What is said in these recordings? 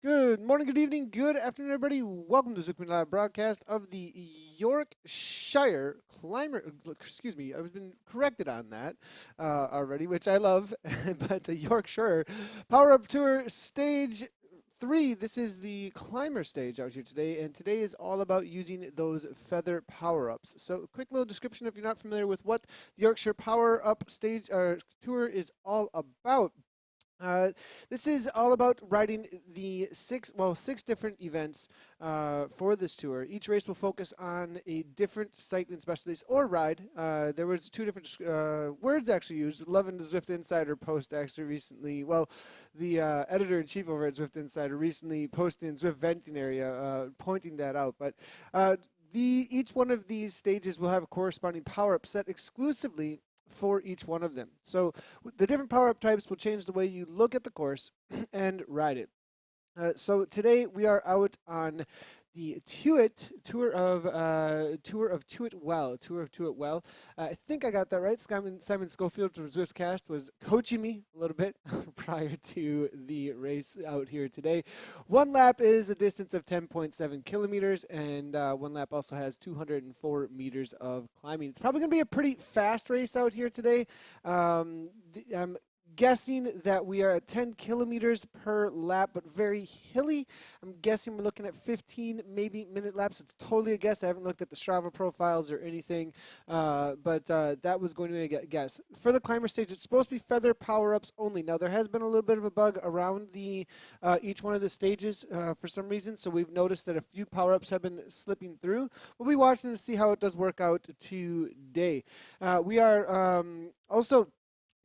Good morning, good evening, good afternoon, everybody. Welcome to Zookman Live broadcast of the Yorkshire Climber. Excuse me, I've been corrected on that already, which I love. But the Yorkshire Power Up Tour Stage 3. This is the climber stage out here today, and today is all about using those feather power ups. So, quick little description if you're not familiar with what the Yorkshire Power Up Stage Tour is all about. Uh, this is all about riding the six different events for this tour. Each race will focus on a different cycling specialist or ride. There was two different words actually used. Loving the Zwift Insider post actually recently. Well, the editor-in-chief over at Zwift Insider recently posted in Zwift Venting area pointing that out. But each one of these stages will have a corresponding power-up set exclusively for each one of them. So the different power-up types will change the way you look at the course and ride it. So today we are out on the tour of Tuit Well. I think I got that right. Simon Schofield from Zwiftcast was coaching me a little bit prior to the race out here today. One lap is a distance of 10.7 kilometers, and one lap also has 204 meters of climbing. It's probably going to be a pretty fast race out here today. I'm guessing that we are at 10 kilometers per lap, but very hilly. I'm guessing we're looking at 15 maybe minute laps. It's totally a guess. I haven't looked at the Strava profiles or anything, but that was going to be a guess. For the climber stage, it's supposed to be feather power-ups only. Now, there has been a little bit of a bug around each one of the stages for some reason, so we've noticed that a few power-ups have been slipping through. We'll be watching to see how it does work out today. We are also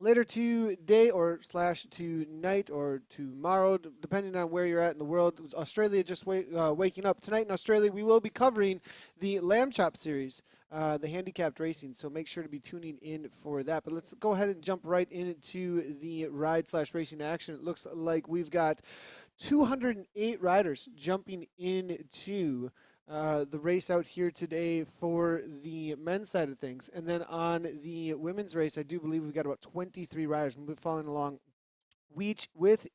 later today or slash tonight or tomorrow, depending on where you're at in the world. Australia just waking up. Tonight in Australia, we will be covering the Lamb Chop Series, the handicapped racing, so make sure to be tuning in for that. But let's go ahead and jump right into the ride slash racing action. It looks like we've got 208 riders jumping into the race out here today for the men's side of things. And then on the women's race, I do believe we've got about 23 riders. We'll be following along with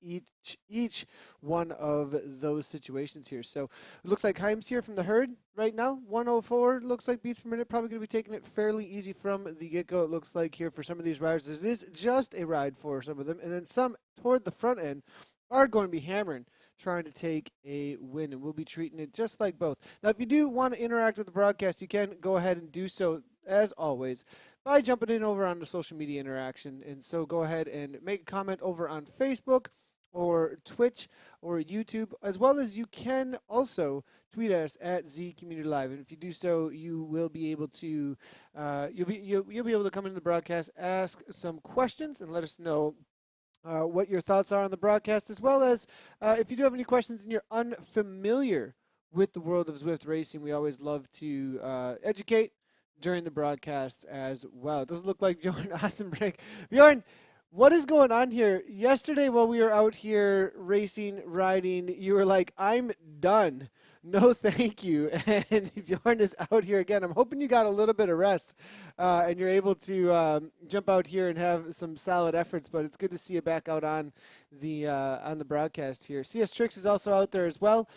each one of those situations here. So it looks like Himes here from the herd right now. 104 looks like beats per minute. Probably going to be taking it fairly easy from the get-go. It looks like here for some of these riders. It is just a ride for some of them. And then some toward the front end are going to be hammering, trying to take a win, and we'll be treating it just like both. Now, if you do want to interact with the broadcast, you can go ahead and do so, as always, by jumping in over on the social media interaction. And so go ahead and make a comment over on Facebook or Twitch or YouTube, as well as you can also tweet us at Z Community Live. And if you do so, you will be able to you'll be able to come into the broadcast, ask some questions, and let us know what your thoughts are on the broadcast, as well as if you do have any questions and you're unfamiliar with the world of Zwift racing. We always love to educate during the broadcast as well. It doesn't look like Bjorn Ostenbrink. Bjorn, what is going on here? Yesterday while we were out here racing, riding, you were like, I'm done. No, thank you. And Bjorn is out here again. I'm hoping you got a little bit of rest and you're able to jump out here and have some solid efforts. But it's good to see you back out on the broadcast here. CS Tricks is also out there as well.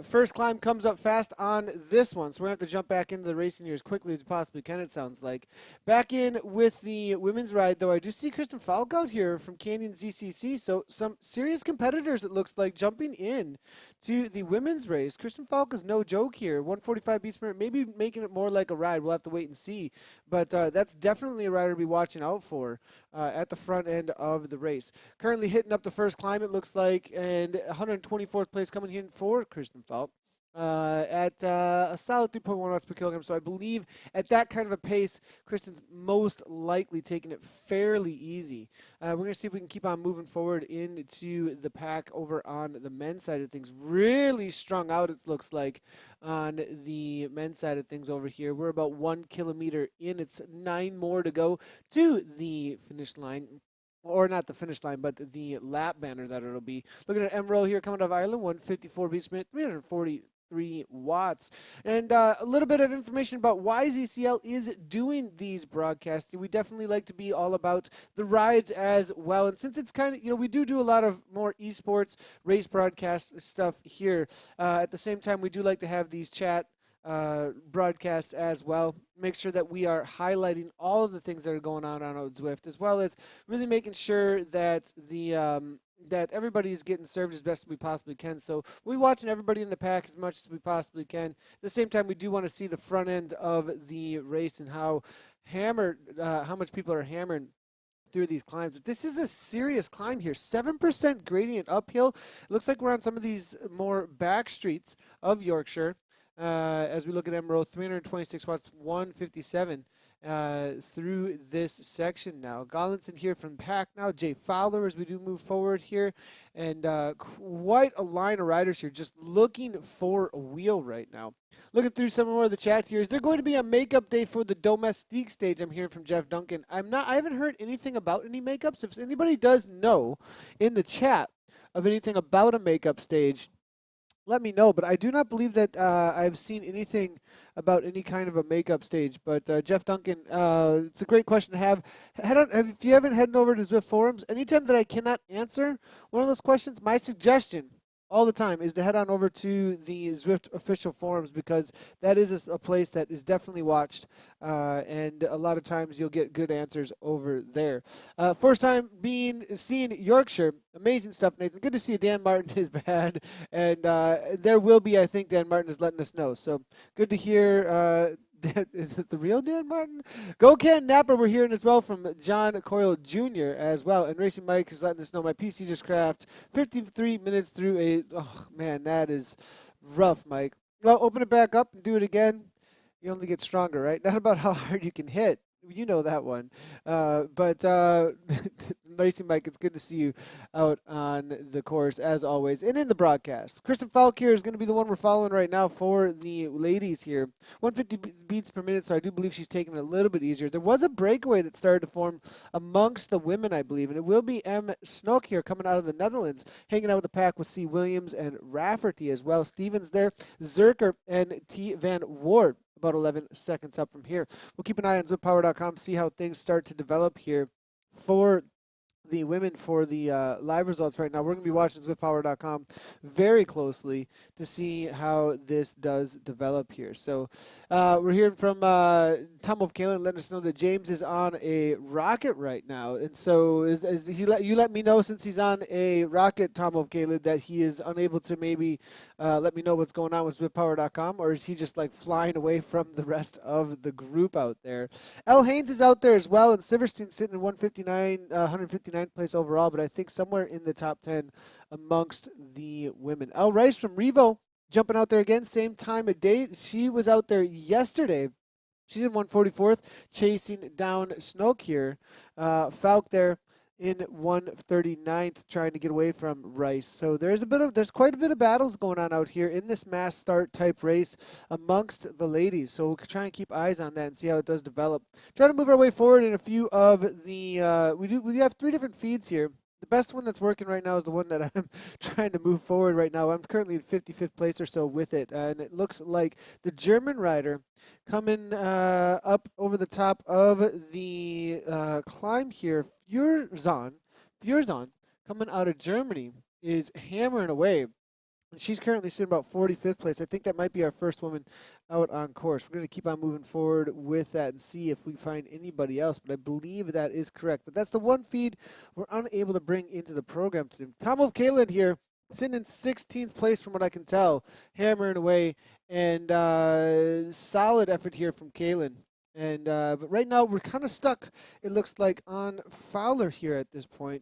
First climb comes up fast on this one, so we're going to have to jump back into the racing here as quickly as we possibly can, it sounds like. Back in with the women's ride, though, I do see Kristen Falk out here from Canyon ZCC, so some serious competitors, it looks like, jumping in to the women's race. Kristen Falk is no joke here. 145 beats per minute, maybe making it more like a ride. We'll have to wait and see, but that's definitely a rider to be watching out for at the front end of the race. Currently hitting up the first climb, it looks like, and 124th place coming in for Kristen Falk at a solid 3.1 watts per kilogram. So I believe at that kind of a pace, Kristen's most likely taking it fairly easy. We're going to see if we can keep on moving forward into the pack over on the men's side of things. Really strung out, it looks like, on the men's side of things over here. We're about 1 kilometer in. It's 9 more to go to the finish line. Or not the finish line, but the lap banner that it'll be. Looking at Emerald here coming out of Ireland, 154 beats per minute, watts. And a little bit of information about why ZCL is doing these broadcasts. We definitely like to be all about the rides as well. And since it's kind of, we do a lot of more esports race broadcast stuff here. At the same time, we do like to have these chat broadcasts as well. Make sure that we are highlighting all of the things that are going on Zwift, as well as really making sure that that everybody is getting served as best as we possibly can. So we're watching everybody in the pack as much as we possibly can. At the same time, we do want to see the front end of the race and how much people are hammering through these climbs. This is a serious climb here. 7% gradient uphill. It looks like we're on some of these more back streets of Yorkshire. As we look at Emerald, 326 watts, 157 through this section now. Gollinson here from pack now. Jay Fowler as we do move forward here. And quite a line of riders here just looking for a wheel right now. Looking through some more of the chat here. Is there going to be a makeup day for the domestique stage? I'm hearing from Jeff Duncan. I haven't heard anything about any makeups. If anybody does know in the chat of anything about a makeup stage, let me know, but I do not believe that I've seen anything about any kind of a makeup stage. But Jeff Duncan, it's a great question to have. If you haven't headed over to Zwift forums, anytime that I cannot answer one of those questions, my suggestion all the time is to head on over to the Zwift official forums, because that is a place that is definitely watched, and a lot of times you'll get good answers over there. First time seeing Yorkshire, amazing stuff, Nathan. Good to see you. Dan Martin is bad, and there will be, I think Dan Martin is letting us know. So good to hear. Is it the real Dan Martin? Go Ken Napper, we're hearing as well from John Coyle Jr. as well. And Racing Mike is letting us know my PC just crashed 53 minutes through oh man, that is rough, Mike. Well, open it back up and do it again. You only get stronger, right? Not about how hard you can hit. You know that one. But Racing Mike, it's good to see you out on the course as always and in the broadcast. Kristen Falk here is going to be the one we're following right now for the ladies here. 150 beats per minute, so I do believe she's taking it a little bit easier. There was a breakaway that started to form amongst the women, I believe, and it will be M. Snook here coming out of the Netherlands, hanging out with the pack with C. Williams and Rafferty as well. Stevens there, Zerker, and T. Van Ward. About 11 seconds up from here. We'll keep an eye on ZwipPower.com, see how things start to develop here for the women for the live results right now. We're going to be watching ZwipPower.com very closely to see how this does develop here. So we're hearing from Tom O'Kalen letting us know that James is on a rocket right now. And so you let me know, since he's on a rocket, Tom O'Kalen, that he is unable to maybe let me know what's going on with ZwipPower.com, or is he just like flying away from the rest of the group out there? L. Haynes is out there as well, and Silverstein's sitting in 159th place overall, but I think somewhere in the top 10 amongst the women. Elle Rice from Revo jumping out there again, same time of day. She was out there yesterday. She's in 144th, chasing down Snoke here. Falk there in 139th, trying to get away from Rice. So there's quite a bit of battles going on out here in this mass start type race amongst the ladies. So we'll try and keep eyes on that and see how it does develop. Try to move our way forward in a few of the we have 3 different feeds here. The best one that's working right now is the one that I'm trying to move forward right now. I'm currently in 55th place or so with it, and it looks like the German rider coming up over the top of the climb here, Fjurzon, coming out of Germany, is hammering away. She's currently sitting about 45th place. I think that might be our first woman out on course. We're going to keep on moving forward with that and see if we find anybody else, but I believe that is correct. But that's the one feed we're unable to bring into the program today. Tom O'Kalen here, sitting in 16th place from what I can tell, hammering away, and solid effort here from Kalen. And but right now we're kind of stuck, it looks like, on Fowler here at this point.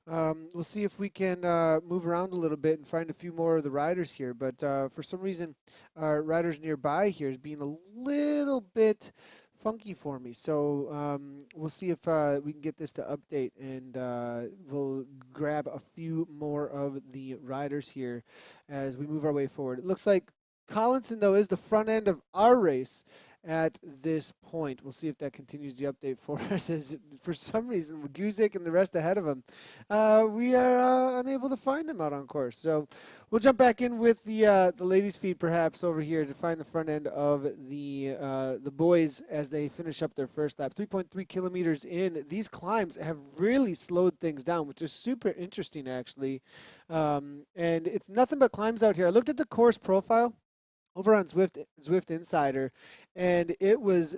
We'll see if we can move around a little bit and find a few more of the riders here. But for some reason, our riders nearby here is being a little bit funky for me. So we'll see if we can get this to update, and we'll grab a few more of the riders here as we move our way forward. It looks like Collinson, though, is the front end of our race at this point. We'll see if that continues the update for us. As for some reason, Guzik and the rest ahead of him, we are unable to find them out on course. So we'll jump back in with the ladies' feed perhaps over here to find the front end of the boys as they finish up their first lap. 3.3 kilometers in. These climbs have really slowed things down, which is super interesting actually. And it's nothing but climbs out here. I looked at the course profile over on Zwift Insider, and it was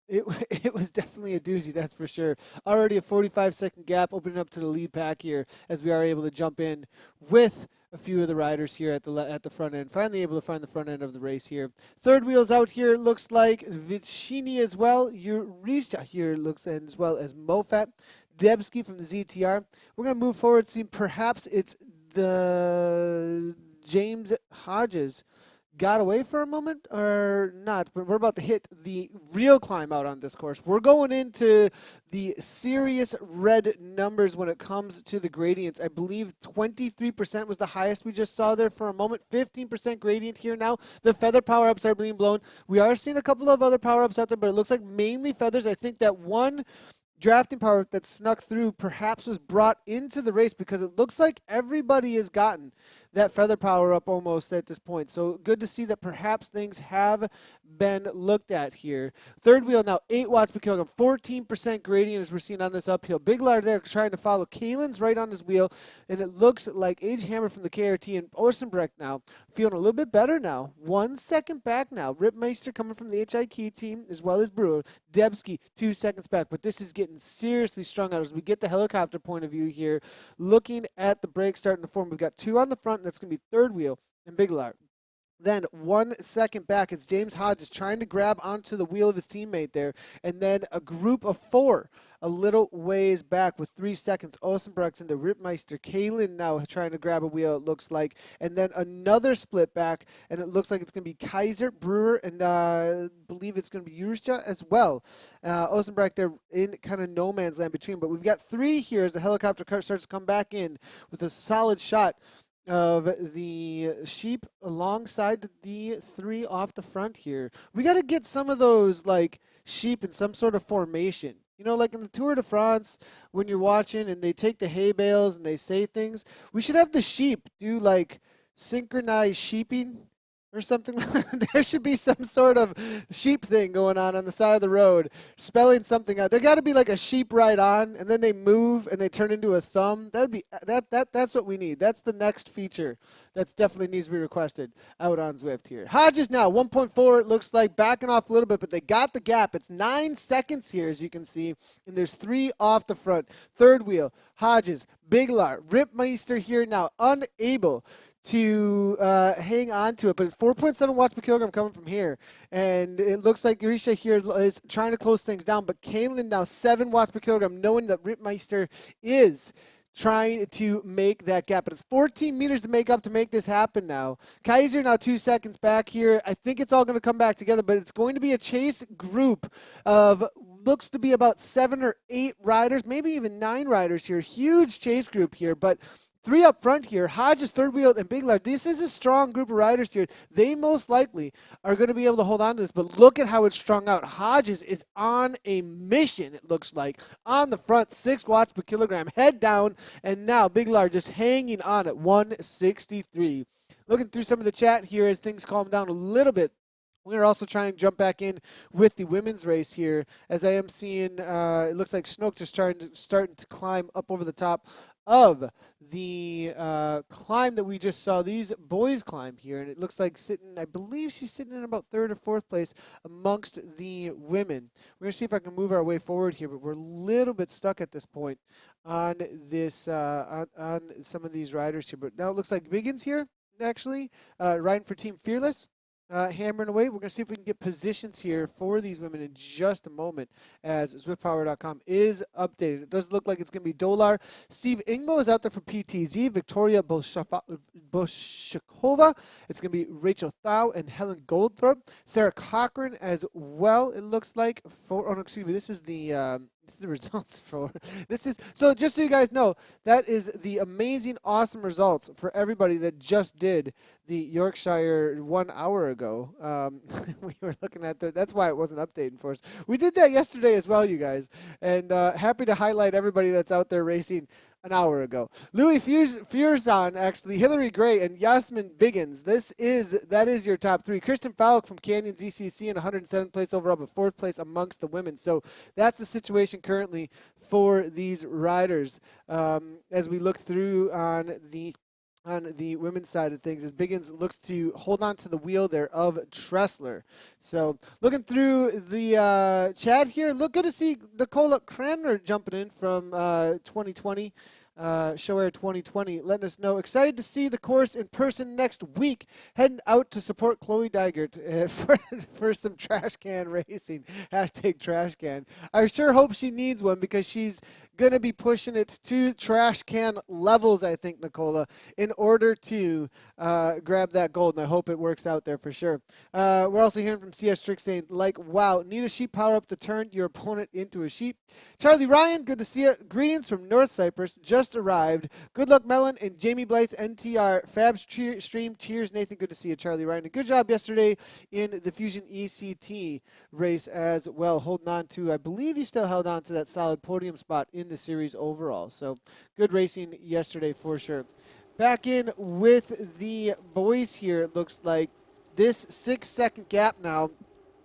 it was definitely a doozy, that's for sure. Already a 45-second gap opening up to the lead pack here as we are able to jump in with a few of the riders here at the front end. Finally able to find the front end of the race here. Third wheels out here, looks like Vicini as well. Yurisha here looks, and as well as Mofat. Debski from the ZTR. We're going to move forward, see perhaps it's the James Hodges got away for a moment or not, but we're about to hit the real climb out on this course. We're going into the serious red numbers when it comes to the gradients. I believe 23% was the highest we just saw there for a moment. 15% gradient here now. The feather power-ups are being blown. We are seeing a couple of other power-ups out there, but it looks like mainly feathers. I think that one drafting power that snuck through perhaps was brought into the race because it looks like everybody has gotten that feather power up almost at this point. So good to see that perhaps things have been looked at here. Third wheel now 8 watts per kilogram, 14% gradient as we're seeing on this uphill. Big Lard there trying to follow. Kalen's right on his wheel, and it looks like Age Hammer from the KRT and Orsenbrecht now feeling a little bit better now. 1 second back now. Ripmeister coming from the HIK team as well as Brewer. Debski 2 seconds back, but this is getting seriously strung out as we get the helicopter point of view here. Looking at the break starting to form, we've got 2 on the front, and that's going to be third wheel and Big Lard. Then 1 second back, it's James Hodges trying to grab onto the wheel of his teammate there. And then a group of 4 a little ways back with 3 seconds. Osenbrecht into Ripmeister. Kalen now trying to grab a wheel, it looks like. And then another split back, and it looks like it's going to be Kaiser, Brewer, and I believe it's going to be Yursha as well. Osenbrecht there in kind of no man's land between. But we've got 3 here as the helicopter car starts to come back in with a solid shot of the sheep alongside the 3 off the front here. We got to get some of those like sheep in some sort of formation. You know, like in the Tour de France, when you're watching and they take the hay bales and they say things, we should have the sheep do like synchronized sheeping or something. There should be some sort of sheep thing going on the side of the road, spelling something out. There got to be like a sheep ride on, and then they move and they turn into a thumb. That would be that's what we need. That's the next feature that's definitely needs to be requested out on Zwift here. Hodges now 1.4. It looks like backing off a little bit, but they got the gap. It's 9 seconds here, as you can see, and there's 3 off the front. Third wheel, Hodges, Biglar, Ripmeister here now unable to hang on to it, but it's 4.7 watts per kilogram coming from here, and it looks like Grisha here is trying to close things down, but Kalen now 7 watts per kilogram, knowing that Ripmeister is trying to make that gap, but it's 14 meters to make up to make this happen now. Kaiser now 2 seconds back here. I think it's all going to come back together, but it's going to be a chase group of looks to be about 7 or 8 riders, maybe even 9 riders here. Huge chase group here, but 3 up front here, Hodges, third wheel, and Big Lard. This is a strong group of riders here. They most likely are going to be able to hold on to this, but look at how it's strung out. Hodges is on a mission, it looks like. On the front, 6 watts per kilogram, head down, and now Big Lard just hanging on at 163. Looking through some of the chat here as things calm down a little bit. We're also trying to jump back in with the women's race here, as I am seeing, it looks like Snoke's just starting to climb up over the top of the climb that we just saw, these boys climb here, and it looks like sitting, I believe she's sitting in about 3rd or 4th place amongst the women. We're going to see if I can move our way forward here, but we're a little bit stuck at this point on this, on some of these riders here. But now it looks like Biggins here, actually, riding for Team Fearless. Hammering away. We're going to see if we can get positions here for these women in just a moment as ZwiftPower.com is updated. It does look like it's going to be Dolar. Steve Ingmo is out there for PTZ. Victoria Bolshakova. It's going to be Rachel Thau and Helen Goldthorpe. Sarah Cochran as well, it looks like. This is the This is the results for this is so just so you guys know, that is the amazing, awesome results for everybody that just did the Yorkshire 1 hour ago. We were looking at that's why it wasn't updating for us. We did that yesterday as well, you guys, and happy to highlight everybody that's out there racing an hour ago. Louis Furzon, actually, Hillary Gray, and Yasmin Biggins. That is your top three. Kristen Falk from Canyons ECC in 107th place overall, but 4th place amongst the women. So that's the situation currently for these riders. As we look through on the women's side of things, as Biggins looks to hold on to the wheel there of Tressler. So looking through the chat here, good to see Nicola Cranmer jumping in from 2020. Show Air 2020, letting us know. Excited to see the course in person next week. Heading out to support Chloe Dygert for some trash can racing. Hashtag trash can. I sure hope she needs one because she's going to be pushing it to trash can levels, I think, Nicola, in order to grab that gold. And I hope it works out there for sure. We're also hearing from CS Strick saying, wow, need a sheep power up to turn your opponent into a sheep. Charlie Ryan, good to see you. Greetings from North Cyprus. Just arrived. Good luck, Mellon and Jamie Blythe, NTR. Fabs stream. Cheers, Nathan. Good to see you, Charlie Ryan. And good job yesterday in the Fusion ECT race as well. Holding on to, I believe he still held on to that solid podium spot in the series overall. So good racing yesterday for sure. Back in with the boys here, it looks like this 6-second gap now.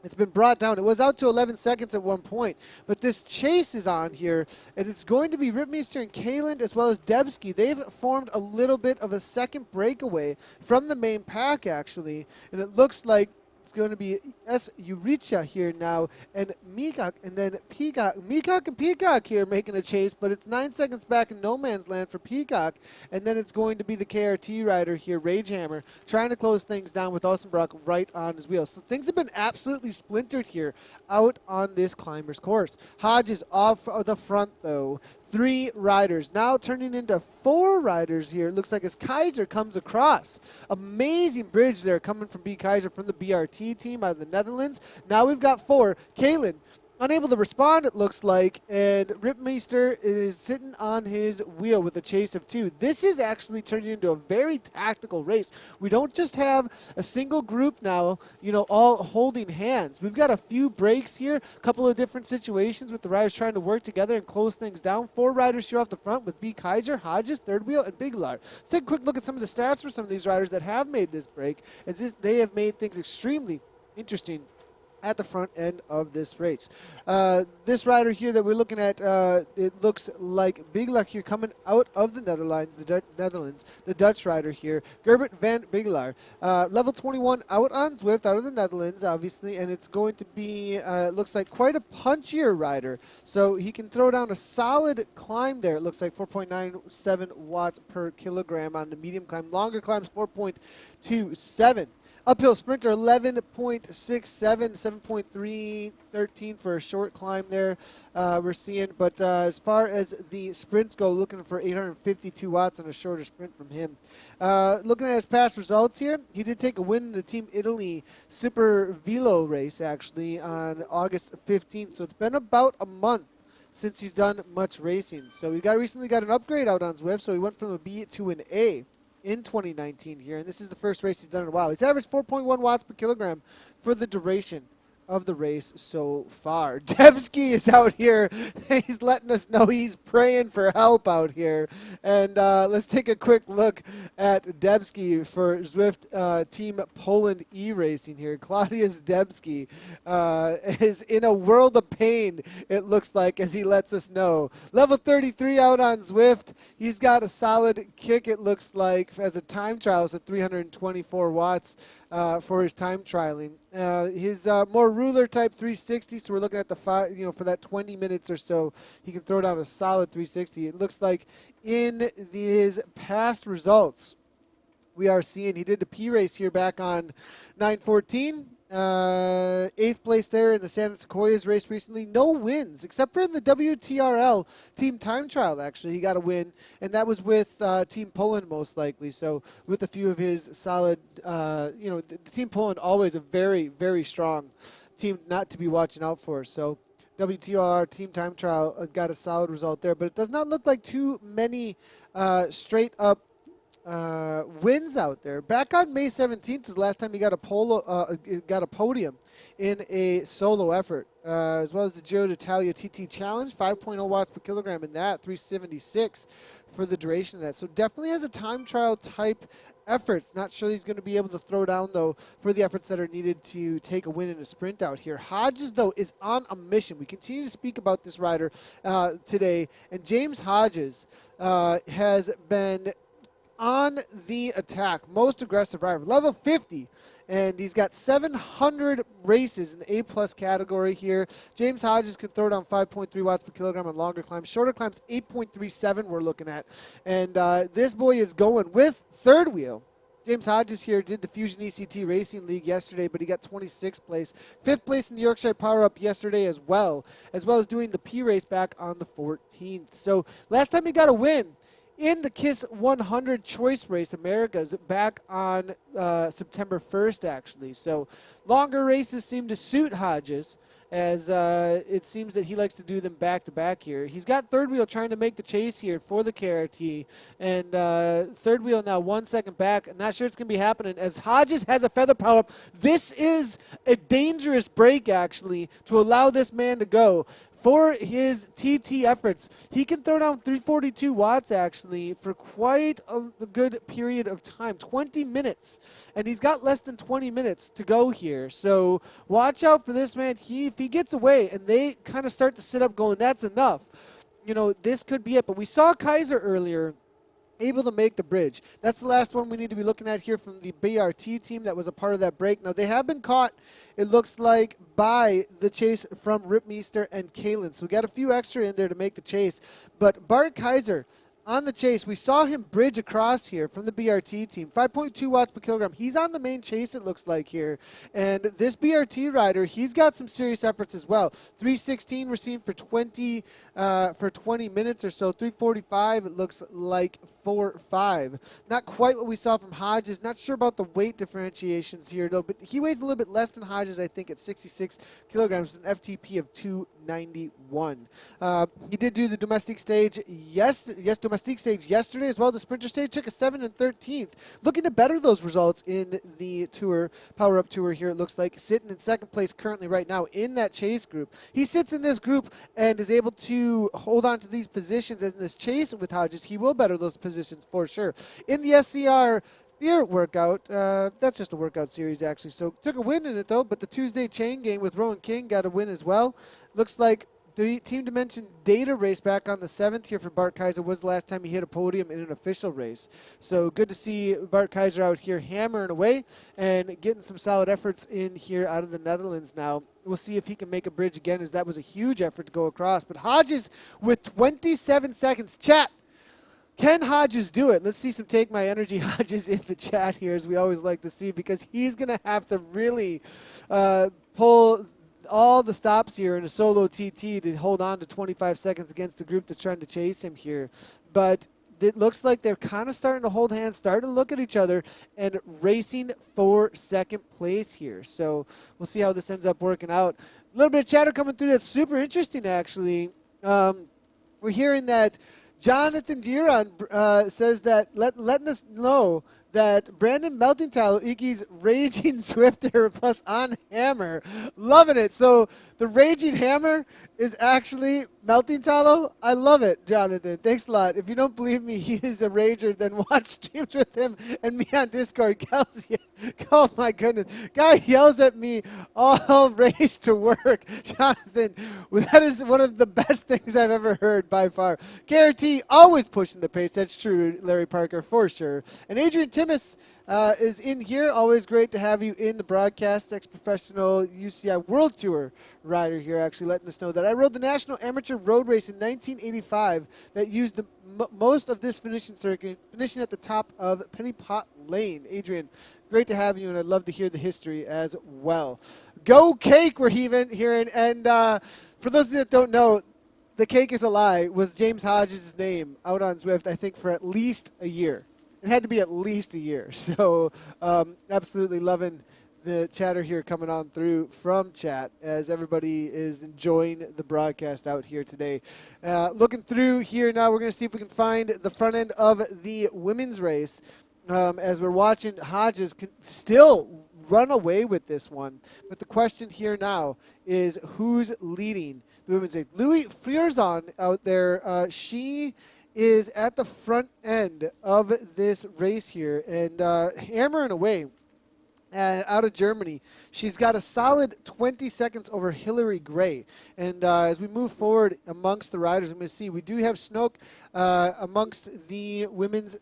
It's been brought down. It was out to 11 seconds at one point, but this chase is on here, and it's going to be Ripmeister and Kaland as well as Debski. They've formed a little bit of a second breakaway from the main pack, actually, and it looks like it's going to be S. Uricha here now, and Meacock, and then Peacock. Meacock and Peacock here making a chase, but it's 9 seconds back in no man's land for Peacock, and then it's going to be the KRT rider here, Ragehammer, trying to close things down with Ossenbrock right on his wheel. So things have been absolutely splintered here out on this climbers course. Hodge is off the front, though. 3 riders, now turning into 4 riders here. It looks like as Kaiser comes across. Amazing bridge there coming from B. Kaiser from the BRT team out of the Netherlands. Now we've got 4. Kaylin, unable to respond, it looks like, and Ripmeister is sitting on his wheel with a chase of 2. This is actually turning into a very tactical race. We don't just have a single group now, all holding hands. We've got a few breaks here, a couple of different situations with the riders trying to work together and close things down. 4 riders here off the front with B. Kaiser, Hodges, Third Wheel, and Biglar. Let's take a quick look at some of the stats for some of these riders that have made this break, as they have made things extremely interesting at the front end of this race. This rider here that we're looking at, it looks like Biglar here coming out of the Netherlands, the Dutch rider here, Gerbert van Biglar. Level 21 out on Zwift, out of the Netherlands, obviously, and it's going to be, looks like quite a punchier rider. So he can throw down a solid climb there. It looks like 4.97 watts per kilogram on the medium climb. Longer climbs, 4.27. Uphill sprinter, 11.67, 7.313 for a short climb there we're seeing. But as far as the sprints go, looking for 852 watts on a shorter sprint from him. Looking at his past results here, he did take a win in the Team Italy Super Velo race, actually, on August 15th. So it's been about a month since he's done much racing. So he recently got an upgrade out on Zwift, so he went from a B to an A in 2019 here, and this is the first race he's done in a while. He's averaged 4.1 watts per kilogram for the duration of the race so far. Debski is out here. He's letting us know he's praying for help out here. And let's take a quick look at Debski for Zwift Team Poland E-Racing here. Claudius Debski is in a world of pain, it looks like, as he lets us know. Level 33 out on Zwift. He's got a solid kick, it looks like, as a time trial. It's at 324 watts. For his time trialing. His more ruler type 360, so we're looking at the for that 20 minutes or so, he can throw down a solid 360. It looks like in his past results, we are seeing he did the P race here back on 9/14. 8th place there in the San Sequoias race recently. No wins, except for the WTRL team time trial, actually. He got a win, and that was with Team Poland most likely. So with a few of his solid, the Team Poland always a very, very strong team not to be watching out for. So WTR team time trial got a solid result there, but it does not look like too many straight up wins out there. Back on May 17th was the last time he got a podium in a solo effort, as well as the Giro d'Italia TT Challenge, 5.0 watts per kilogram in that, 376 for the duration of that. So definitely has a time trial type efforts. Not sure he's going to be able to throw down, though, for the efforts that are needed to take a win in a sprint out here. Hodges, though, is on a mission. We continue to speak about this rider today, and James Hodges has been on the attack, most aggressive rider, level 50, and he's got 700 races in the A+ category here. James Hodges can throw down 5.3 watts per kilogram on longer climbs. Shorter climbs, 8.37 we're looking at. And this boy is going with third wheel. James Hodges here did the Fusion ECT Racing League yesterday, but he got 26th place. 5th place in the Yorkshire Power Up yesterday as well as doing the P race back on the 14th. So last time he got a win in the KISS 100 Choice Race Americas back on September 1st, actually. So longer races seem to suit Hodges, as it seems that he likes to do them back-to-back here. He's got third wheel trying to make the chase here for the KRT, and third wheel now 1 second back. I'm not sure it's going to be happening, as Hodges has a feather power up. This is a dangerous break, actually, to allow this man to go. For his TT efforts, he can throw down 342 watts, actually, for quite a good period of time, 20 minutes. And he's got less than 20 minutes to go here. So watch out for this man. If he gets away and they kind of start to sit up going, that's enough, you know, this could be it. But we saw Kaiser earlier able to make the bridge. That's the last one we need to be looking at here from the BRT team that was a part of that break. Now, they have been caught, it looks like, by the chase from Rip Meester and Kalen. So we got a few extra in there to make the chase. But Bart Kaiser on the chase, we saw him bridge across here from the BRT team. 5.2 watts per kilogram. He's on the main chase, it looks like here. And this BRT rider, he's got some serious efforts as well. 316 received for 20 minutes or so. 345, it looks like 4.5. Not quite what we saw from Hodges. Not sure about the weight differentiations here, though. But he weighs a little bit less than Hodges, I think, at 66 kilograms with an FTP of 291. He did do the domestic stage domestic stage yesterday as well. The sprinter stage took a 7 and 13th. Looking to better those results in the tour, Power Up Tour here, it looks like. Sitting in second place currently right now in that chase group. He sits in this group and is able to hold on to these positions. In this chase with Hodges, he will better those positions for sure. In the SCR beer workout, that's just a workout series actually. So took a win in it though, but the Tuesday chain game with Rowan King got a win as well. Looks like the Team Dimension data race back on the 7th here for Bart Kaiser was the last time he hit a podium in an official race. So good to see Bart Kaiser out here hammering away and getting some solid efforts in here out of the Netherlands now. We'll see if he can make a bridge again, as that was a huge effort to go across. But Hodges with 27 seconds. Chat, can Hodges do it? Let's see some Take My Energy Hodges in the chat here, as we always like to see, because he's going to have to really pull all the stops here in a solo TT to hold on to 25 seconds against the group that's trying to chase him here. But it looks like they're kind of starting to hold hands, starting to look at each other, and racing for second place here. So we'll see how this ends up working out. A little bit of chatter coming through that's super interesting, actually. We're hearing that Jonathan Giron says that letting us know that Brandon Meltingtalo Iki's Raging Swifter plus on Hammer. Loving it. So the Raging Hammer is actually Meltingtalo. I love it, Jonathan. Thanks a lot. If you don't believe me, he is a rager, then watch streams with him and me on Discord. Oh my goodness. Guy yells at me all race to work. Jonathan, well, that is one of the best things I've ever heard by far. KRT always pushing the pace. That's true, Larry Parker, for sure. And Adrian Timmis is in here. Always great to have you in the broadcast. Ex-professional UCI World Tour rider here, actually letting us know that I rode the National Amateur Road Race in 1985 that used the most of this finishing circuit, finishing at the top of Penny Pot Lane. Adrian, great to have you, and I'd love to hear the history as well. Go Cake, we're hearing. And for those that don't know, the cake is a lie was James Hodges' name out on Zwift, I think, for at least a year. It had to be at least a year. So absolutely loving the chatter here coming on through from chat as everybody is enjoying the broadcast out here today. Looking through here now, we're going to see if we can find the front end of the women's race. As we're watching, Hodges can still run away with this one. But the question here now is who's leading the women's race? Louis Fierzon out there, she is at the front end of this race here and hammering away. Out of Germany. She's got a solid 20 seconds over Hillary Gray. And as we move forward amongst the riders, I'm going to see we do have Snoke amongst the women's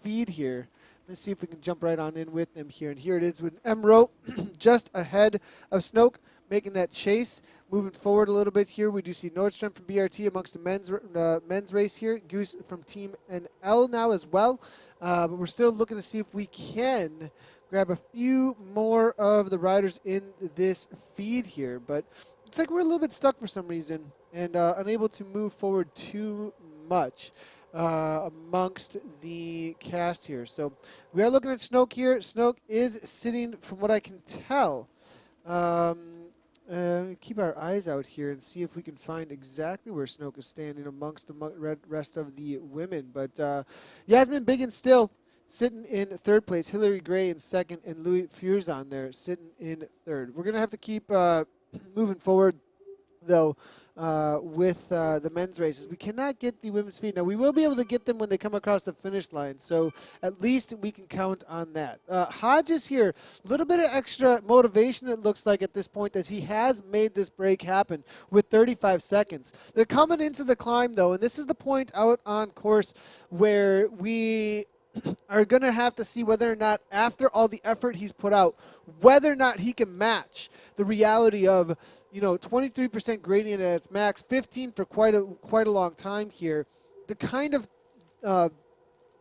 feed here. Let's see if we can jump right on in with them here. And here it is with Emro just ahead of Snoke, making that chase. Moving forward a little bit here, we do see Nordstrom from BRT amongst the men's race here. Goose from Team NL now as well. But we're still looking to see if we can grab a few more of the riders in this feed here. But looks like we're a little bit stuck for some reason and unable to move forward too much amongst the cast here. So we are looking at Snoke here. Snoke is sitting, from what I can tell. Keep our eyes out here and see if we can find exactly where Snoke is standing amongst the rest of the women. But Yasmin Biggin still sitting in third place, Hillary Gray in second, and Louis Fierzon there sitting in third. We're going to have to keep moving forward, though, with the men's races. We cannot get the women's feed. Now, we will be able to get them when they come across the finish line, so at least we can count on that. Hodges here, a little bit of extra motivation, it looks like, at this point, as he has made this break happen with 35 seconds. They're coming into the climb, though, and this is the point out on course where we are going to have to see whether or not, after all the effort he's put out, whether or not he can match the reality of, 23% gradient at its max, 15 for quite a long time here. The kind of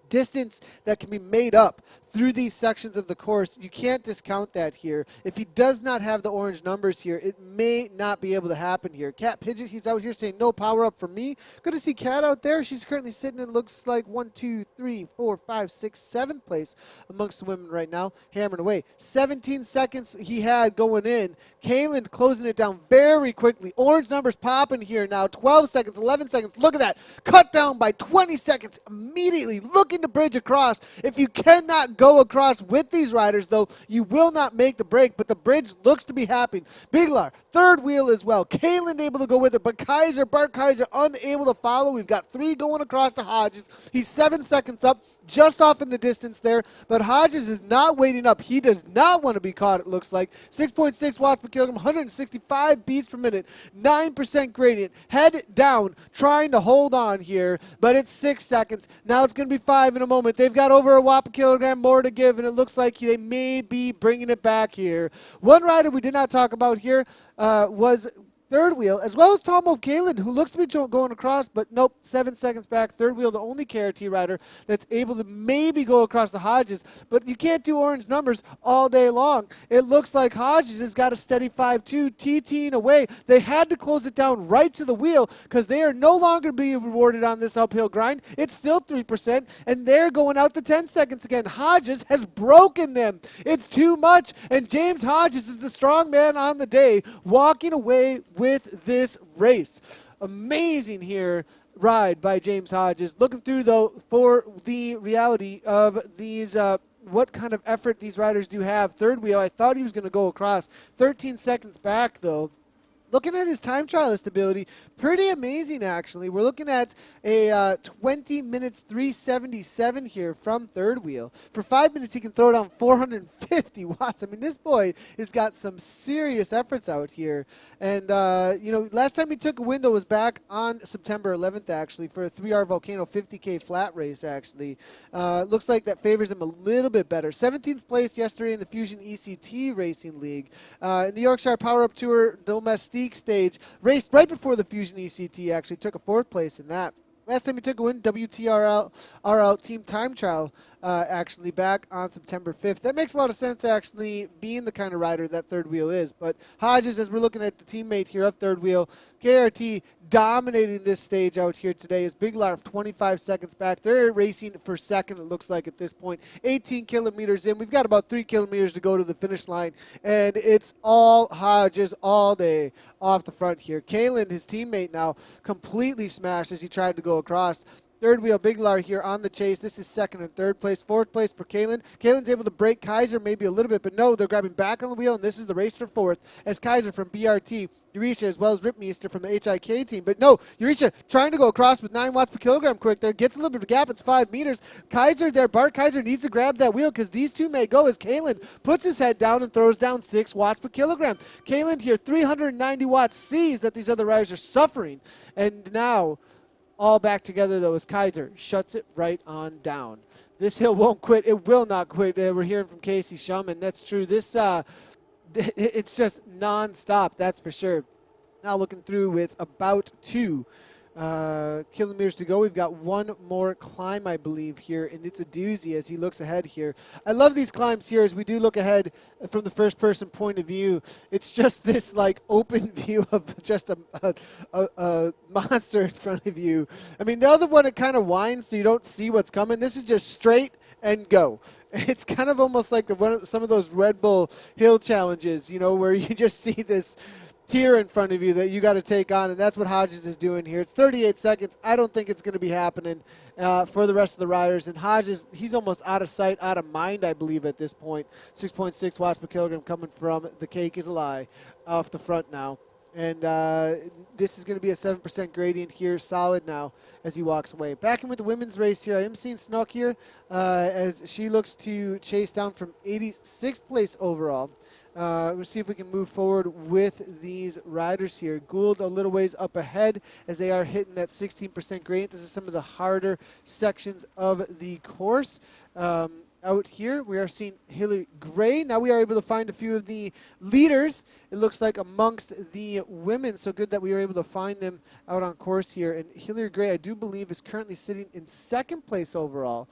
distance that can be made up through these sections of the course, you can't discount that here. If he does not have the orange numbers here, it may not be able to happen here. Cat Pidgeot, he's out here saying no power up for me. Good to see Cat out there. She's currently sitting in, looks like 1, 2, 3, 4, 5, 6, 7th place amongst the women right now, hammering away. 17 seconds he had going in. Kaylin closing it down very quickly. Orange numbers popping here now. 12 seconds, 11 seconds. Look at that. Cut down by 20 seconds immediately. Looking to bridge across. If you cannot go across with these riders, though, you will not make the break, but the bridge looks to be happening. Biglar, third wheel as well. Kaylin able to go with it, but Bart Kaiser unable to follow. We've got 3 going across to Hodges. He's 7 seconds up, just off in the distance there, but Hodges is not waiting up. He does not want to be caught, it looks like. 6.6 watts per kilogram, 165 beats per minute, 9% gradient. Head down, trying to hold on here, but it's 6 seconds. Now it's going to be 5 in a moment. They've got over a watt per kilogram more to give, and it looks like they may be bringing it back here. One rider we did not talk about here was third wheel, as well as Tom O'Kalin, who looks to be going across, but nope, 7 seconds back. Third wheel, the only KRT rider that's able to maybe go across the Hodges, but you can't do orange numbers all day long. It looks like Hodges has got a steady 5-2, TTing away. They had to close it down right to the wheel because they are no longer being rewarded on this uphill grind. It's still 3%, and they're going out to 10 seconds again. Hodges has broken them. It's too much, and James Hodges is the strong man on the day, walking away with this race. Amazing here ride by James Hodges. Looking through, though, for the reality of these, what kind of effort these riders do have. Third wheel, I thought he was going to go across. 13 seconds back, though. Looking at his time trialist ability, pretty amazing, actually. We're looking at a 20 minutes 377 here from third wheel. For 5 minutes, he can throw down 450 watts. I mean, this boy has got some serious efforts out here. And, last time he took a win, though, was back on September 11th, actually, for a 3R Volcano 50K flat race, actually. Looks like that favors him a little bit better. 17th place yesterday in the Fusion ECT Racing League. In the Yorkshire Power Up Tour Domestique stage, raced right before the Fusion ECT, actually took a 4th place in that. Last time he took a win, WTRL RL Team Time Trial actually, back on September 5th. That makes a lot of sense, actually, being the kind of rider that third wheel is. But Hodges, as we're looking at the teammate here of third wheel, KRT dominating this stage out here today is Big Larf 25 seconds back. They're racing for second, it looks like, at this point. 18 kilometers in. We've got about 3 kilometers to go to the finish line, and it's all Hodges all day off the front here. Kalen, his teammate now, completely smashed as he tried to go across. Third wheel, Biglar here on the chase. This is second and third place. Fourth place for Kalen. Kalen's able to break Kaiser maybe a little bit, but no, they're grabbing back on the wheel, and this is the race for fourth as Kaiser from BRT, Eurisha, as well as Ripmeister from the HIK team. But no, Eurisha trying to go across with 9 watts per kilogram quick there. Gets a little bit of a gap. It's 5 meters. Kaiser there, Bart Kaiser needs to grab that wheel because these two may go as Kalen puts his head down and throws down 6 watts per kilogram. Kalen here, 390 watts, sees that these other riders are suffering. And now, all back together, though, as Kaiser shuts it right on down. This hill won't quit. It will not quit. We're hearing from Casey Shuman. That's true. This, it's just nonstop, that's for sure. Now looking through with about 2 kilometers to go. We've got one more climb, I believe, here, and it's a doozy as he looks ahead here. I love these climbs here as we do look ahead from the first-person point of view. It's just this, like, open view of just a monster in front of you. I mean, the other one, it kind of winds so you don't see what's coming. This is just straight and go. It's kind of almost like some of those Red Bull Hill challenges, you know, where you just see this tier in front of you that you got to take on, and that's what Hodges is doing here. It's 38 seconds. I don't think it's going to be happening for the rest of the riders. And Hodges, he's almost out of sight, out of mind, I believe, at this point. 6.6 watts per kilogram coming from the Cake is a Lie off the front now. And this is going to be a 7% gradient here, solid now as he walks away. Back in with the women's race here. I am seeing Snook here as she looks to chase down from 86th place overall. We'll see if we can move forward with these riders here. Gould a little ways up ahead as they are hitting that 16% gradient. This is some of the harder sections of the course. Out here, we are seeing Hillary Gray. Now we are able to find a few of the leaders, it looks like, amongst the women. So good that we were able to find them out on course here. And Hillary Gray, I do believe, is currently sitting in second place overall.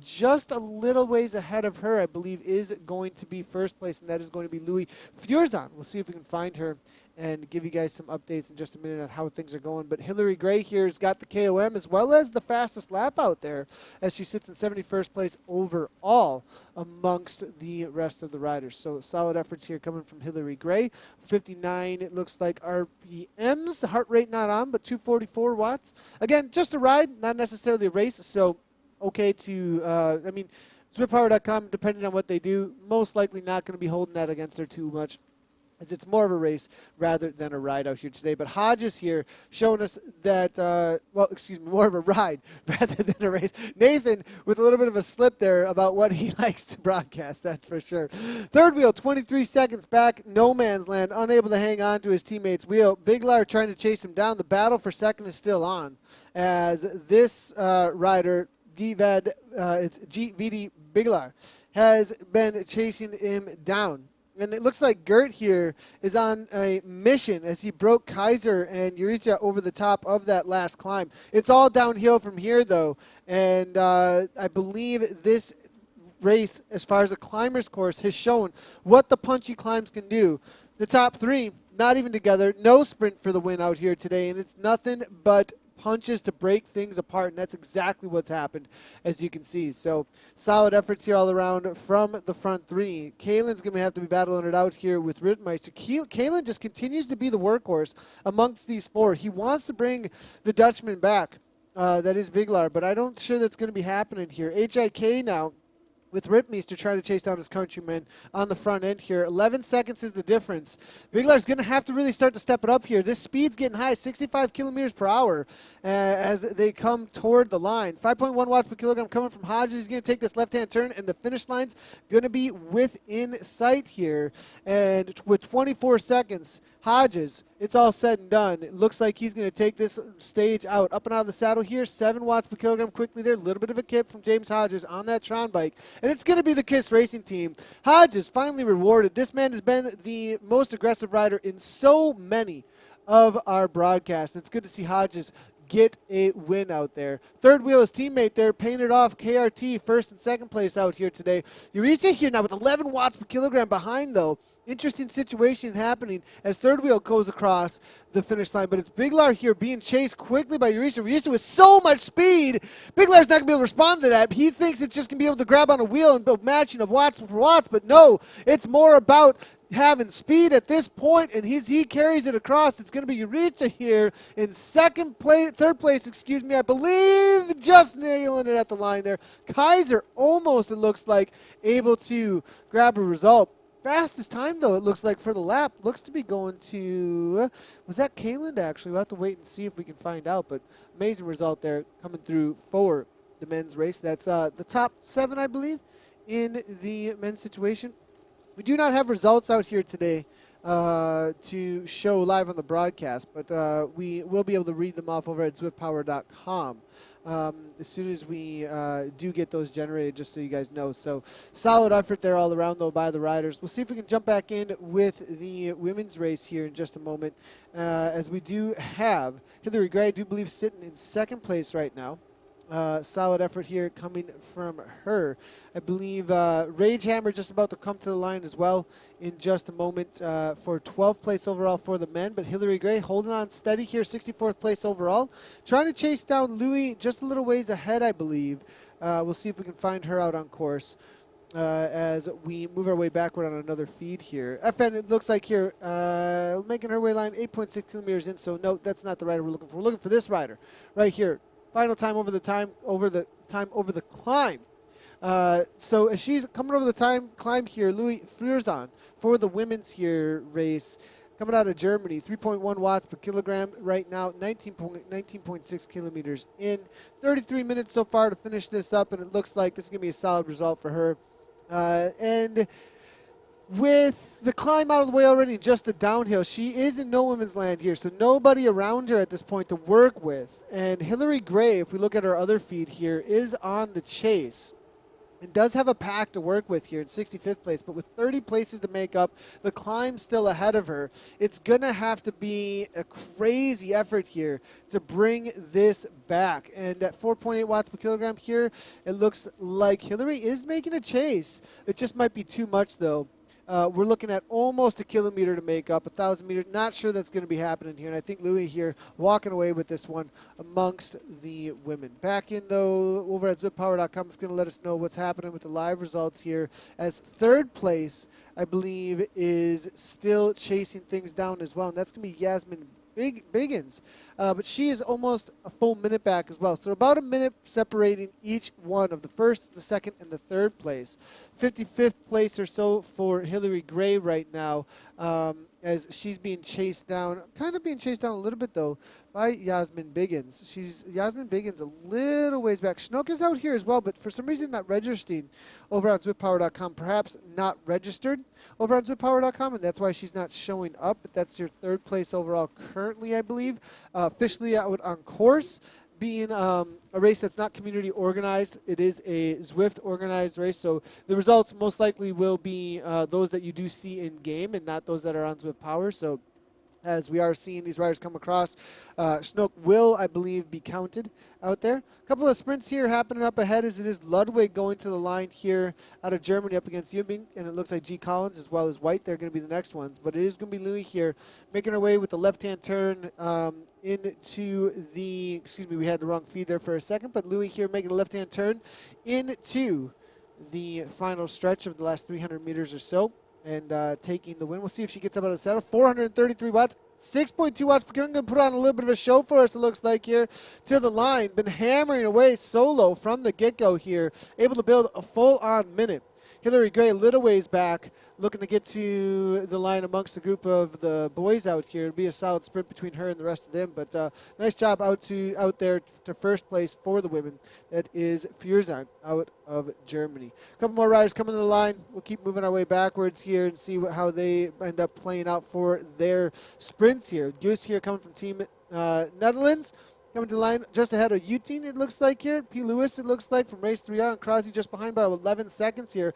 Just a little ways ahead of her, I believe, is going to be first place, and that is going to be Louis Feurzon. We'll see if we can find her and give you guys some updates in just a minute on how things are going. But Hillary Gray here has got the KOM as well as the fastest lap out there as she sits in 71st place overall amongst the rest of the riders. So solid efforts here coming from Hillary Gray. 59, it looks like, RPMs. The heart rate not on, but 244 watts. Again, just a ride, not necessarily a race. So okay to, I mean, ZwipPower.com, depending on what they do, most likely not going to be holding that against her too much, as it's more of a race rather than a ride out here today. But Hodges here showing us that, more of a ride rather than a race. Nathan with a little bit of a slip there about what he likes to broadcast, that's for sure. Third wheel, 23 seconds back, no man's land, unable to hang on to his teammate's wheel. Biglar trying to chase him down. The battle for second is still on as this rider, it's GVD Biglar, has been chasing him down. And it looks like Gert here is on a mission as he broke Kaiser and Eureka over the top of that last climb. It's all downhill from here, though. And I believe this race, as far as a climber's course, has shown what the punchy climbs can do. The top 3, not even together. No sprint for the win out here today. And it's nothing but punches to break things apart, and that's exactly what's happened, as you can see. So solid efforts here all around from the front 3. Kalen's going to have to be battling it out here with Rittmeister. Kalen just continues to be the workhorse amongst these 4. He wants to bring the Dutchman back. That is Biglar, but I don't sure that's going to be happening here. HIK now with Ripmeister trying to chase down his countryman on the front end here. 11 seconds is the difference. Biglar's going to have to really start to step it up here. This speed's getting high, 65 kilometers per hour as they come toward the line. 5.1 watts per kilogram coming from Hodges. He's going to take this left-hand turn, and the finish line's going to be within sight here. And with 24 seconds, Hodges, it's all said and done. It looks like he's going to take this stage out. Up and out of the saddle here, 7 watts per kilogram quickly there. A little bit of a kip from James Hodges on that Tron bike. And it's going to be the KISS Racing team. Hodges finally rewarded. This man has been the most aggressive rider in so many of our broadcasts. It's good to see Hodges get a win out there. Third wheel, his teammate there, painted off KRT, first and second place out here today. Eureka here now with 11 watts per kilogram behind, though. Interesting situation happening as third wheel goes across the finish line, but it's Biglar here being chased quickly by Eureka. Eureka with so much speed. Biglar's not going to be able to respond to that. He thinks it's just going to be able to grab on a wheel and build matching of watts for watts, but no, it's more about having speed at this point, and he carries it across. It's going to be Eureka here in third place, I believe, just nailing it at the line there. Kaiser almost, it looks like, able to grab a result. Fastest time, though, it looks like, for the lap. Looks to be going to, was that Kayland, actually? We'll have to wait and see if we can find out, but amazing result there coming through for the men's race. That's the top 7, I believe, in the men's situation. We do not have results out here today to show live on the broadcast, but we will be able to read them off over at zwiftpower.com. As soon as we do get those generated, just so you guys know. So solid effort there all around, though, by the riders. We'll see if we can jump back in with the women's race here in just a moment, as we do have Hillary Gray, I do believe, sitting in second place right now. Solid effort here coming from her. I believe Ragehammer just about to come to the line as well in just a moment for 12th place overall for the men. But Hillary Gray holding on steady here, 64th place overall. Trying to chase down Louis just a little ways ahead, I believe. We'll see if we can find her out on course as we move our way backward on another feed here. FN, it looks like here, making her way line 8.6 kilometers in. So no, that's not the rider we're looking for. We're looking for this rider right here. Final time over the climb. So as she's coming over the climb here, Louis Frierzon for the women's here race, coming out of Germany, 3.1 watts per kilogram right now, 19.6 kilometers in. 33 minutes so far to finish this up, and it looks like this is going to be a solid result for her. And with the climb out of the way already, just the downhill, she is in no women's land here, so nobody around her at this point to work with. And Hillary Gray, if we look at her other feed here, is on the chase and does have a pack to work with here in 65th place, but with 30 places to make up, the climb still ahead of her. It's going to have to be a crazy effort here to bring this back. And at 4.8 watts per kilogram here, it looks like Hillary is making a chase. It just might be too much, though. We're looking at almost a kilometer to make up, 1,000 meters. Not sure that's going to be happening here. And I think Louis here walking away with this one amongst the women. Back in, though, over at zippower.com, it's going to let us know what's happening with the live results here. As third place, I believe, is still chasing things down as well. And that's going to be Yasmin Biggins. But she is almost a full minute back as well. So about a minute separating each one of the first, the second, and the third place. 55th place or so for Hillary Gray right now, as she's being chased down, kind of being chased down a little bit, though, by Yasmin Biggins. Yasmin Biggins a little ways back. Schnook is out here as well, but for some reason not registering over on zwiftpower.com. Perhaps not registered over on zwiftpower.com, and that's why she's not showing up. But that's your third place overall currently, I believe. Officially out on course, being a race that's not community organized. It is a Zwift organized race, so the results most likely will be those that you do see in game and not those that are on Zwift Power. So as we are seeing these riders come across, Schnook will, I believe, be counted out there. A couple of sprints here happening up ahead as it is Ludwig going to the line here out of Germany up against Yubing, and it looks like G. Collins as well as White. They're going to be the next ones, but it is going to be Louis here making her way with the left-hand turn into the, we had the wrong feed there for a second, but Louis here making a left-hand turn into the final stretch of the last 300 meters or so, and taking the win. We'll see if she gets up out of the saddle. 433 watts, 6.2 watts per kilogram. Going to put on a little bit of a show for us, it looks like, here to the line. Been hammering away solo from the get-go here. Able to build a full-on minute. Hillary Gray a little ways back, looking to get to the line amongst the group of the boys out here. It'll be a solid sprint between her and the rest of them, but nice job out there to first place for the women. That is Führzang out of Germany. A couple more riders coming to the line. We'll keep moving our way backwards here and see how they end up playing out for their sprints here. Goose here coming from Team Netherlands. Coming to the line just ahead of Uteen, it looks like here. P. Lewis, it looks like, from race 3R, and Krause just behind by 11 seconds here.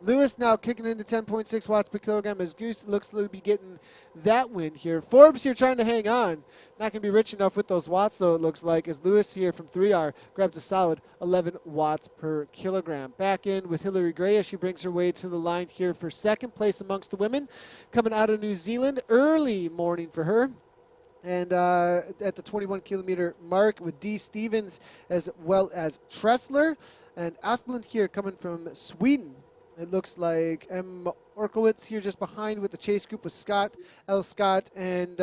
Lewis now kicking into 10.6 watts per kilogram as Goose looks to be getting that win here. Forbes here trying to hang on. Not going to be rich enough with those watts, though, it looks like, as Lewis here from 3R grabs a solid 11 watts per kilogram. Back in with Hillary Gray as she brings her way to the line here for second place amongst the women. Coming out of New Zealand, early morning for her. And at the 21-kilometer mark with D. Stevens as well as Tressler. And Asplund here coming from Sweden. It looks like M. Orkowitz here just behind with the chase group with Scott, L. Scott, and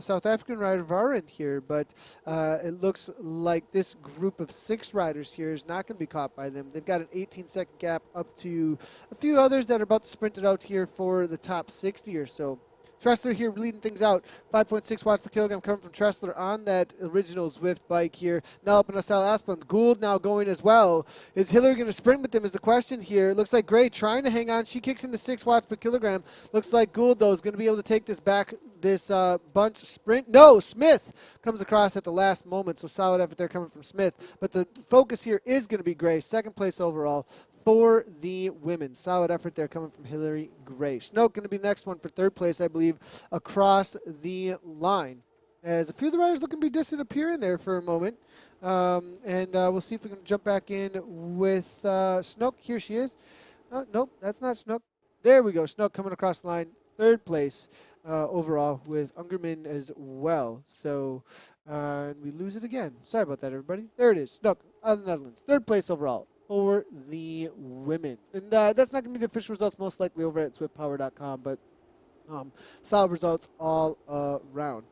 South African rider Varan here. But it looks like this group of 6 riders here is not going to be caught by them. They've got an 18-second gap up to a few others that are about to sprint it out here for the top 60 or so. Tressler here leading things out. 5.6 watts per kilogram coming from Tressler on that original Zwift bike here. Now up in Asal Asplund. Gould now going as well. Is Hillary going to sprint with them is the question here. Looks like Gray trying to hang on. She kicks into 6 watts per kilogram. Looks like Gould, though, is going to be able to take this back, this bunch sprint. No, Smith comes across at the last moment, so solid effort there coming from Smith. But the focus here is going to be Gray, second place overall for the women. Solid effort there coming from Hillary Gray. Schnoke going to be the next one for third place, I believe, across the line. As a few of the riders looking to be disappearing there for a moment. We'll see if we can jump back in with Schnoke. Here she is. Nope, that's not Schnoke. There we go. Schnoke coming across the line. Third place overall with Ungerman as well. So we lose it again. Sorry about that, everybody. There it is. Schnoke out of the Netherlands. Third place overall for the women. And that's not going to be the official results, most likely over at swiftpower.com, but solid results all around.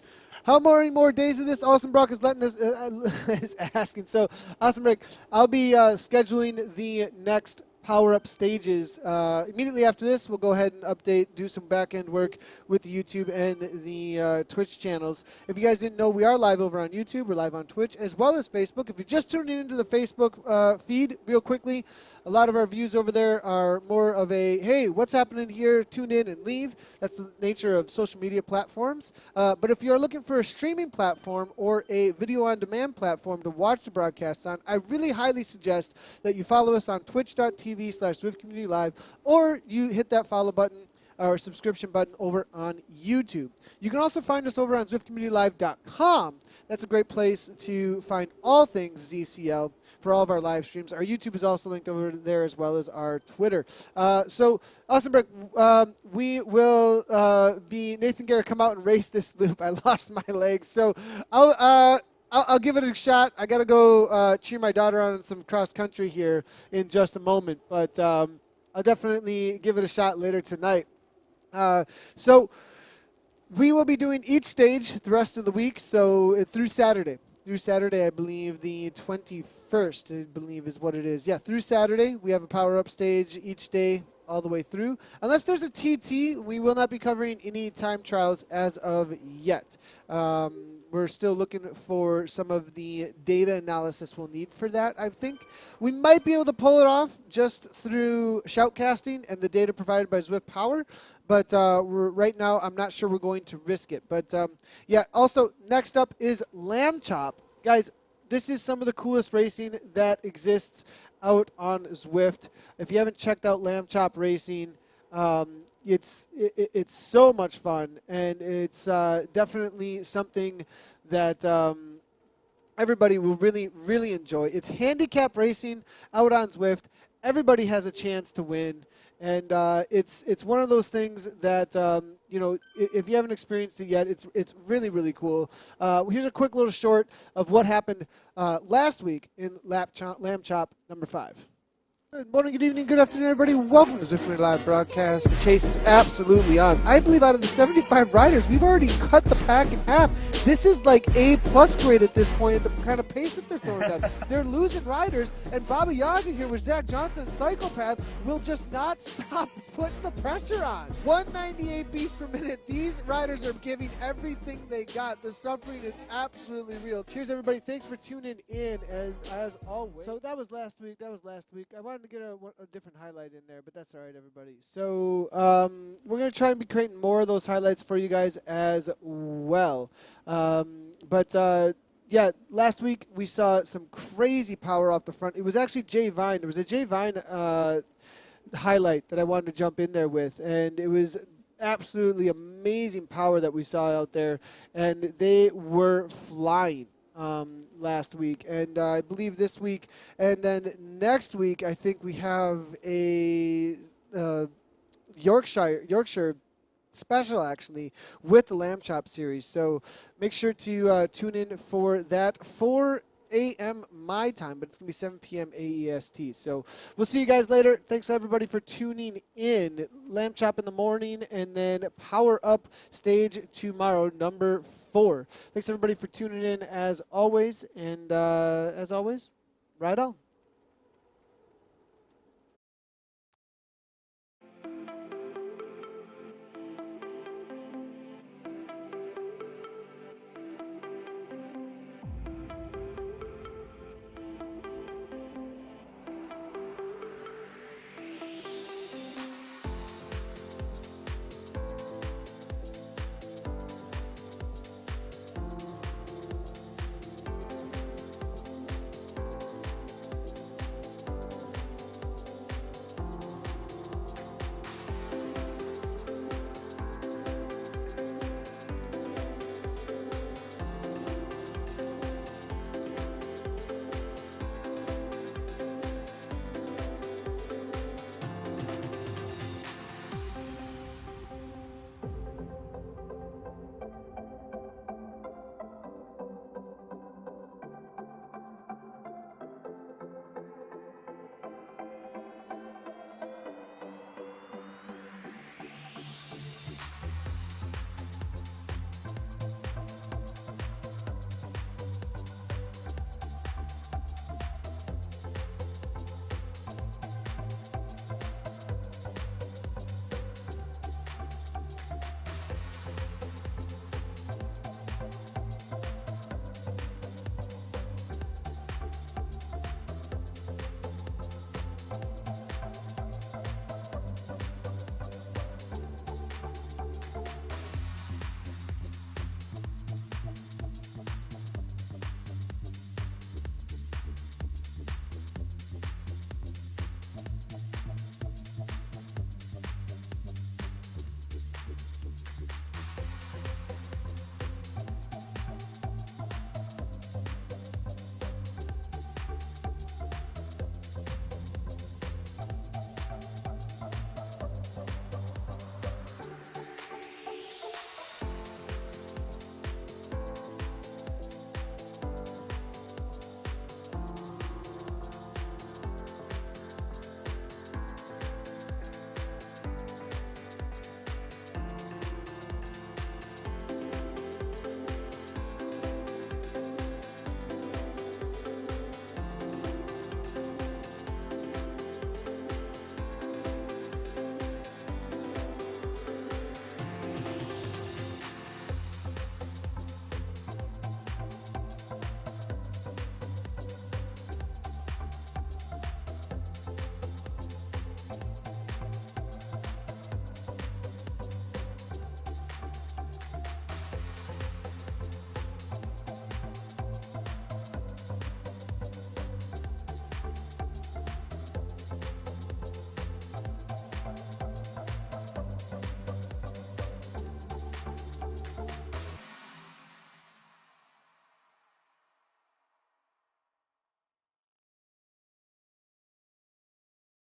How many more days of this? Austin is letting us is asking. So, Austin, I'll be scheduling the next power-up stages. Immediately after this, we'll go ahead and update, do some back-end work with the YouTube and the Twitch channels. If you guys didn't know, we are live over on YouTube. We're live on Twitch as well as Facebook. If you're just tuning into the Facebook feed real quickly, a lot of our views over there are more of a, hey, what's happening here? Tune in and leave. That's the nature of social media platforms. But if you're looking for a streaming platform or a video-on-demand platform to watch the broadcasts on, I really highly suggest that you follow us on twitch.tv/SwiftCommunityLive, or you hit that follow button or subscription button over on YouTube. You can also find us over on SwiftCommunityLive.com. That's a great place to find all things ZCL for all of our live streams. Our YouTube is also linked over there as well as our Twitter. So, Austin, we will be Nathan Garrett come out and race this loop. I lost my legs, so I'll give it a shot. I got to go cheer my daughter on in some cross country here in just a moment, but I'll definitely give it a shot later tonight. So we will be doing each stage the rest of the week, so through Saturday. Through Saturday, I believe the 21st, I believe is what it is. Yeah, through Saturday, we have a power-up stage each day all the way through. Unless there's a TT, we will not be covering any time trials as of yet. We're still looking for some of the data analysis we'll need for that. I think we might be able to pull it off just through shoutcasting and the data provided by Zwift Power. But right now, I'm not sure we're going to risk it. But, yeah, also, next up is Lamb Chop. Guys, this is some of the coolest racing that exists out on Zwift. If you haven't checked out Lamb Chop Racing, it's so much fun, and it's definitely something that everybody will really, really enjoy. It's handicap racing out on Zwift. Everybody has a chance to win. And it's one of those things that, you know, if you haven't experienced it yet, it's really, really cool. Here's a quick little short of what happened last week in Lamb Chop number 5. Good morning, good evening, good afternoon, everybody. Welcome to Zwift Live broadcast. The chase is absolutely on. I believe out of the 75 riders, we've already cut the pack in half. This is like A-plus grade at this point at the kind of pace that they're throwing down. They're losing riders, and Baba Yaga here with Zach Johnson, Psychopath, will just not stop putting the pressure on. 198 beats per minute. These riders are giving everything they got. The suffering is absolutely real. Cheers, everybody. Thanks for tuning in, as always. So that was last week. I wanted to get a different highlight in there, but that's all right, everybody. So we're going to try and be creating more of those highlights for you guys as well. Yeah, last week we saw some crazy power off the front. It was actually Jay Vine. There was a Jay Vine highlight that I wanted to jump in there with, and it was absolutely amazing power that we saw out there, and they were flying last week, and I believe this week, and then next week I think we have a Yorkshire special actually with the Lamb Chop series. So make sure to tune in for that 4 a.m. my time, but it's going to be 7 p.m. AEST. So we'll see you guys later. Thanks everybody for tuning in. Lamb Chop in the morning and then Power Up stage tomorrow, number 4. Thanks everybody for tuning in as always. And as always, ride on.